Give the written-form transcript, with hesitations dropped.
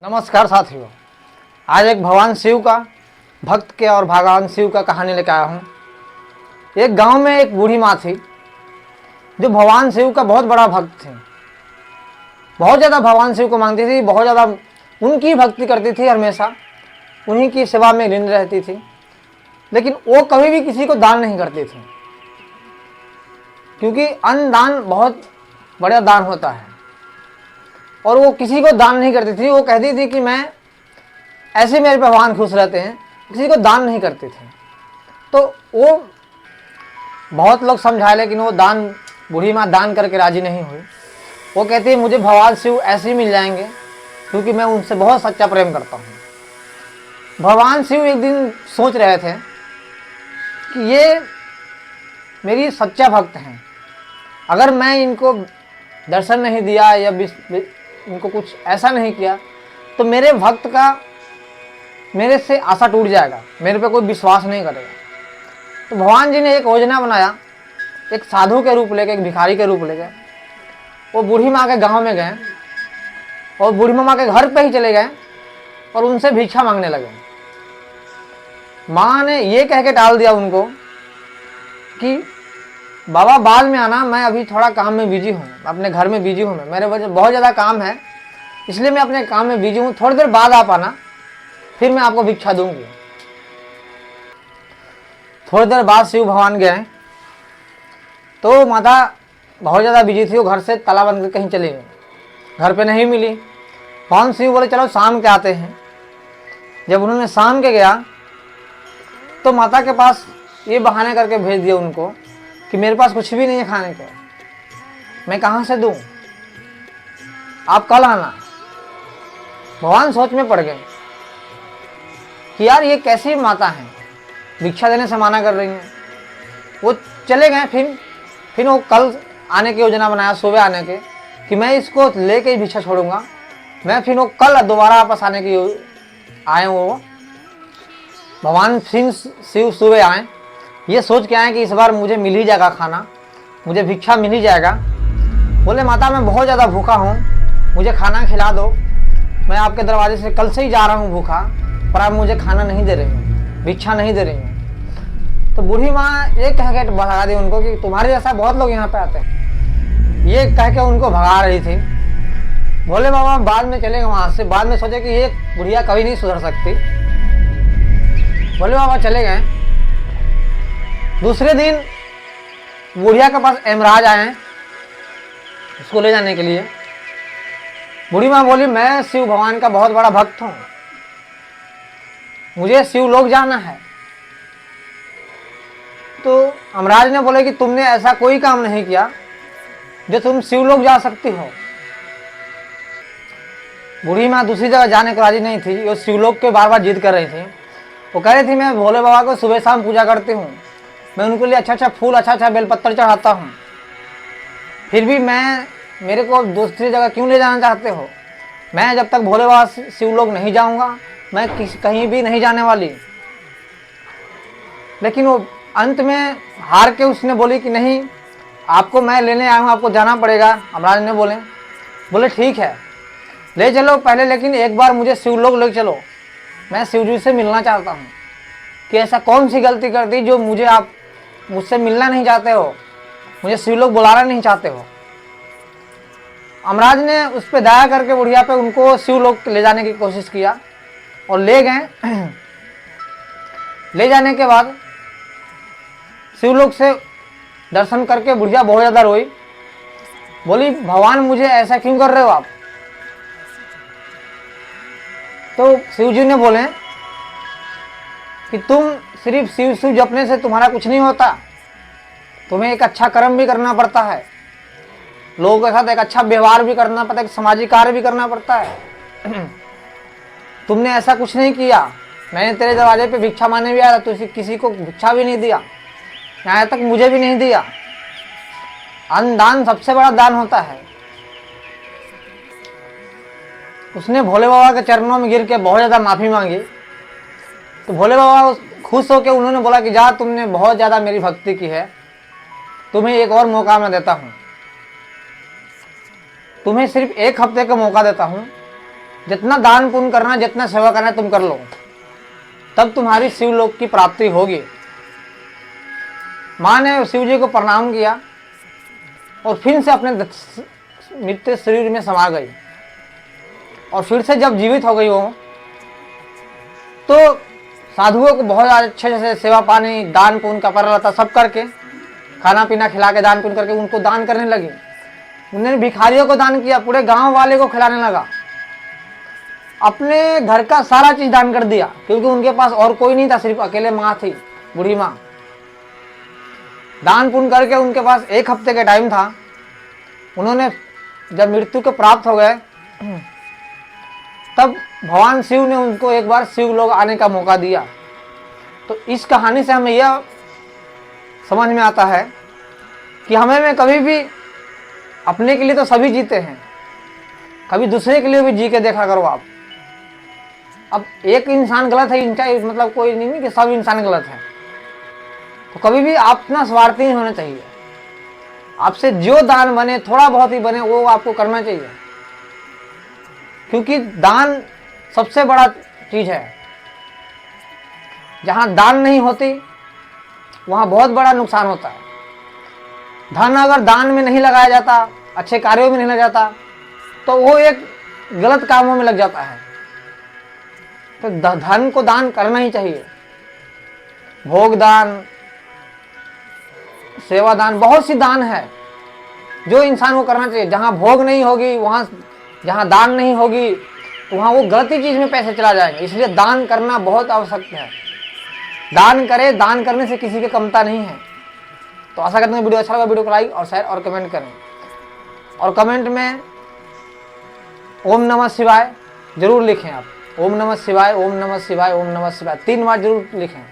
नमस्कार साथियों, आज एक भगवान शिव का भक्त के और भगवान शिव का कहानी लेकर आया हूँ। एक गांव में एक बूढ़ी माँ थी जो भगवान शिव का बहुत बड़ा भक्त थी। बहुत ज़्यादा भगवान शिव को मानती थी, बहुत ज़्यादा उनकी भक्ति करती थी, हमेशा उन्हीं की सेवा में लीन रहती थी। लेकिन वो कभी भी किसी को दान नहीं करती थी, क्योंकि अन्न दान बहुत बड़ा दान होता है और वो किसी को दान नहीं करती थी। वो कहती थी कि मैं ऐसे मेरे भगवान खुश रहते हैं, किसी को दान नहीं करती थी। तो वो बहुत लोग समझाए, लेकिन वो बूढ़ी माँ दान करके राजी नहीं हुई। वो कहती है मुझे भगवान शिव ऐसे ही मिल जाएंगे, क्योंकि मैं उनसे बहुत सच्चा प्रेम करता हूँ। भगवान शिव एक दिन सोच रहे थे कि ये मेरी सच्चा भक्त हैं, अगर मैं इनको दर्शन नहीं दिया या इनको कुछ ऐसा नहीं किया तो मेरे भक्त का मेरे से आशा टूट जाएगा, मेरे पे कोई विश्वास नहीं करेगा। तो भगवान जी ने एक योजना बनाया, एक साधु के रूप लेके, एक भिखारी के रूप लेके वो बूढ़ी माँ के गांव में गए और बूढ़ी माँ के घर पे ही चले गए और उनसे भिक्षा मांगने लगे। माँ ने ये कह के टाल दिया उनको कि बाबा बाद में आना, मैं अभी थोड़ा काम में बिजी हूँ, अपने घर में बिजी हूँ, मेरे वजह बहुत ज़्यादा काम है, इसलिए मैं अपने काम में बिजी हूँ, थोड़ी देर बाद आप आना, फिर मैं आपको भिक्षा दूंगी। थोड़ी देर बाद शिव भगवान गए तो माता बहुत ज़्यादा बिजी थी, वो घर से ताला बंद कर कहीं चली गई, घर पे नहीं मिली। भगवान शिव बोले चलो शाम के आते हैं। जब उन्होंने शाम के गया तो माता के पास ये बहाने करके भेज दिया उनको कि मेरे पास कुछ भी नहीं है खाने को, मैं कहाँ से दूँ, आप कल आना। भगवान सोच में पड़ गए कि यार ये कैसी माता है, भिक्षा देने से मना कर रही हैं। वो चले गए। फिर वो कल आने की योजना बनाया, सुबह आने के, कि मैं इसको लेके ही भिक्षा छोड़ूंगा। मैं फिर वो कल दोबारा वापस आने की आए। वो भगवान शिव सुबह आए, ये सोच के आए कि इस बार मुझे मिल ही जाएगा खाना, मुझे भिक्षा मिल ही जाएगा। बोले माता मैं बहुत ज़्यादा भूखा हूँ, मुझे खाना खिला दो, मैं आपके दरवाजे से कल से ही जा रहा हूँ भूखा, पर आप मुझे खाना नहीं दे रही हूँ, भिक्षा नहीं दे रही हूँ। तो बूढ़ी माँ ये कह के भगा दी उनको कि तुम्हारे जैसा बहुत लोग यहाँ पे आते हैं, ये कह के उनको भगा रही थी। बोले बाबा बाद में चलेंगे वहाँ से। बाद में सोचे कि ये बुढ़िया कभी नहीं सुधर सकती। बोले बाबा चले गए। दूसरे दिन बुढ़िया के पास यमराज आए उसको ले जाने के लिए। बूढ़ी माँ बोली मैं शिव भगवान का बहुत बड़ा भक्त हूँ, मुझे शिवलोक जाना है। तो यमराज ने बोले कि तुमने ऐसा कोई काम नहीं किया जो तुम शिवलोक जा सकती हो। बूढ़ी माँ दूसरी जगह जाने को राजी नहीं थी, वो शिवलोक के बार बार जिद कर रही थी। वो कह रही थी मैं भोले बाबा को सुबह शाम पूजा करती हूँ, मैं उनके लिए अच्छा अच्छा फूल, अच्छा अच्छा बेलपत्र चढ़ाता हूँ, फिर भी मेरे को दूसरी जगह क्यों ले जाना चाहते हो? मैं जब तक भोले बाबा शिवलोक नहीं जाऊँगा मैं कहीं भी नहीं जाने वाली। लेकिन वो अंत में हार के उसने बोली कि नहीं, आपको मैं लेने आया हूँ, आपको जाना पड़ेगा। यमराज ने बोले ठीक है ले चलो पहले, लेकिन एक बार मुझे शिवलोक ले चलो, मैं शिवजी से मिलना चाहता हूँ। कि ऐसा कौन सी गलती कर दी जो आप मुझसे मिलना नहीं चाहते हो, मुझे शिवलोक बुलाना नहीं चाहते हो? यमराज ने उस पर दया करके बुढ़िया पे उनको शिवलोक ले जाने की कोशिश किया और ले गए। ले जाने के बाद शिवलोक से दर्शन करके बुढ़िया बहुत ज़्यादा रोई। बोली भगवान मुझे ऐसा क्यों कर रहे हो आप? तो शिवजी ने बोले कि तुम सिर्फ शिव शिव जपने से तुम्हारा कुछ नहीं होता, तुम्हें एक अच्छा कर्म भी करना पड़ता है, लोगों के साथ एक अच्छा व्यवहार भी करना पड़ता है, एक सामाजिक कार्य भी करना पड़ता है। तुमने ऐसा कुछ नहीं किया, मैंने तेरे दरवाजे पे भिक्षा मांगने भी आया, तो किसी को भिक्षा भी नहीं दिया, यहाँ तक मुझे भी नहीं दिया। अन्न दान सबसे बड़ा दान होता है। उसने भोले बाबा के चरणों में गिर के बहुत ज़्यादा माफ़ी मांगी। तो भोले बाबा खुश होकर उन्होंने बोला कि जा तुमने बहुत ज़्यादा मेरी भक्ति की है, तुम्हें एक और मौका मैं देता हूँ, तुम्हें सिर्फ एक हफ्ते का मौका देता हूँ, जितना दान पुण्य करना, जितना सेवा करना तुम कर लो, तब तुम्हारी शिवलोक की प्राप्ति होगी। माँ ने शिव जी को प्रणाम किया और फिर से अपने मृत शरीर में समा गई। और फिर से जब जीवित हो गई वो, तो साधुओं को बहुत अच्छे से सेवा पानी, दान पुण्य, कपड़ा लता सब करके, खाना पीना खिला के, दान पुण्य करके उनको दान करने लगी। उन्होंने भिखारियों को दान किया, पूरे गांव वाले को खिलाने लगा, अपने घर का सारा चीज दान कर दिया, क्योंकि उनके पास और कोई नहीं था, सिर्फ अकेले माँ थी, बूढ़ी माँ। दान पुण्य करके उनके पास 1 हफ्ते का टाइम था। उन्होंने जब मृत्यु के प्राप्त हो गए, तब भगवान शिव ने उनको एक बार शिवलोक आने का मौका दिया। तो इस कहानी से हमें यह समझ में आता है कि हमें में कभी भी, अपने के लिए तो सभी जीते हैं, कभी दूसरे के लिए भी जी के देखा करो आप। अब एक इंसान गलत है, इनका मतलब कोई नहीं कि सब इंसान गलत है। तो कभी भी आप इतना स्वार्थी नहीं होना चाहिए। आपसे जो दान बने, थोड़ा बहुत ही बने, वो आपको करना चाहिए, क्योंकि दान सबसे बड़ा चीज है। जहां दान नहीं होती वहां बहुत बड़ा नुकसान होता है। धन अगर दान में नहीं लगाया जाता, अच्छे कार्यों में नहीं लगा जाता, तो वो एक गलत कामों में लग जाता है। तो धन को दान करना ही चाहिए। भोग दान, सेवा दान, बहुत सी दान है जो इंसान को करना चाहिए। जहां भोग नहीं होगी, वहां जहां दान नहीं होगी, तो वहां वो गलती चीज में पैसे चला जाएगा। इसलिए दान करना बहुत आवश्यक है। दान करें, दान करने से किसी की कमता नहीं है। तो आशा करते हैं वीडियो अच्छा लगा, वीडियो को लाइक और शेयर और कमेंट करें, और कमेंट में ओम नमः शिवाय जरूर लिखें आप। ओम नमः शिवाय, ओम नमः शिवाय, ओम नमः शिवाय 3 बार जरूर लिखें।